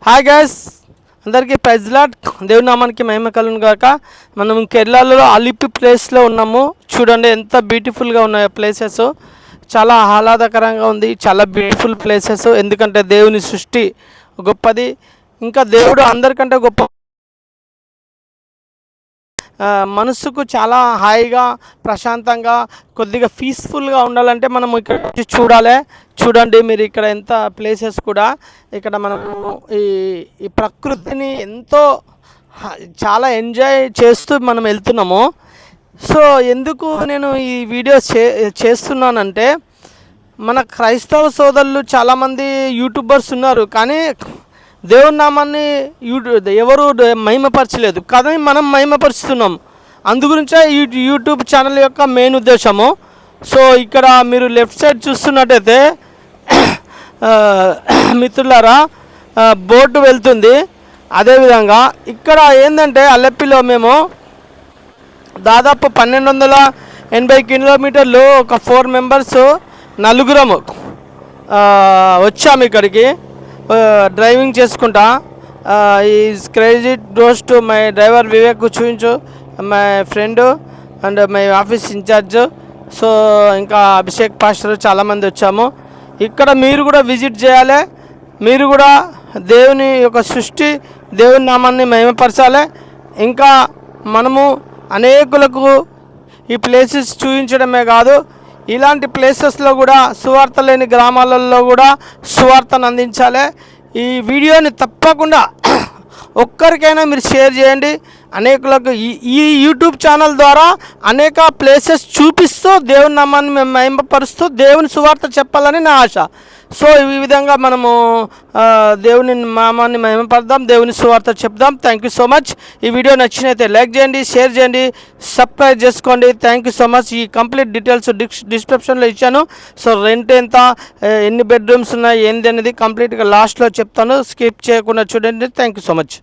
Hi guys, అందరికీ praise lord. దేవుని నామానికి మహిమ కలుగును గాక. మనం కేరళలో అలిపి ప్లేస్లో ఉన్నాము. చూడండి ఎంత బ్యూటిఫుల్గా ఉన్నాయి ప్లేసెస్. చాలా ఆహ్లాదకరంగా ఉంది. చాలా బ్యూటిఫుల్ ప్లేసెస్. ఎందుకంటే దేవుని సృష్టి గొప్పది. ఇంకా దేవుడు అందరికంటే గొప్ప. మనసుకు చాలా హాయిగా ప్రశాంతంగా కొద్దిగా పీస్ఫుల్గా ఉండాలంటే మనం ఇక్కడ వచ్చి చూడండి మీరు ఇక్కడ ఎంత ప్లేసెస్ కూడా ఇక్కడ మనము ఈ ప్రకృతిని ఎంతో చాలా ఎంజాయ్ చేస్తూ మనం వెళ్తున్నాము. సో ఎందుకు నేను ఈ వీడియో చేస్తున్నానంటే మన క్రైస్తవ సోదరులు చాలామంది యూట్యూబర్స్ ఉన్నారు, కానీ దేవుని నామాన్ని ఎవరు మహిమపరచలేదు, కానీ మనం మహిమపరుస్తున్నాం. అందుగురించే యూట్యూబ్ ఛానల్ యొక్క మెయిన్ ఉద్దేశము. సో ఇక్కడ మీరు లెఫ్ట్ సైడ్ చూస్తున్నట్టయితే మిత్రులారా బోటు వెళ్తుంది. అదేవిధంగా ఇక్కడ ఏంటంటే అల్లెప్పిలో మేము దాదాపు 1280 కిలోమీటర్లు ఒక 4 మెంబర్స్ నలుగురము వచ్చాము ఇక్కడికి డ్రైవింగ్ చేసుకుంటా. Is crazy dose to my driver Vivek చూపించు, my friend and my office incharge. So ఇంకా అభిషేక్ పాస్టర్ చాలామంది వచ్చాము. ఇక్కడ మీరు కూడా విజిట్ చేయాలి. మీరు కూడా దేవుని యొక్క సృష్టి, దేవుని నామాన్ని మహిమపరచాలి. ఇంకా మనము అనేకులకు ఈ ప్లేసెస్ చూపించడమే కాదు, ఇలాంటి ప్లేసెస్లో కూడా సువార్త లేని గ్రామాలలో కూడా సువార్తను అందించాలి. ఈ వీడియోని తప్పకుండా ఒక్కరికైనా మీరు షేర్ చేయండి. అనేకులకు ఈ యూట్యూబ్ ఛానల్ ద్వారా అనేక ప్లేసెస్ చూపిస్తూ దేవుని నామాన్ని మేము మహిమపరుస్తూ దేవుని సువార్త చెప్పాలని నా ఆశ. సో ఈ విధంగా మనము దేవుని నామాన్ని మహిమపడదాం, దేవుని సువార్త చెప్దాం. Thank you so much. ఈ వీడియో నచ్చినైతే లైక్ చేయండి, షేర్ చేయండి, సబ్స్క్రైబ్ చేసుకోండి. Thank you so much. ఈ కంప్లీట్ డీటెయిల్స్ డిస్క్రిప్షన్లో ఇచ్చాను. సో రెంట్ ఎంత, ఎన్ని బెడ్రూమ్స్ ఉన్నాయి, ఏంది అనేది కంప్లీట్గా లాస్ట్లో చెప్తాను. స్కిప్ చేయకుండా చూడండి. Thank you so much.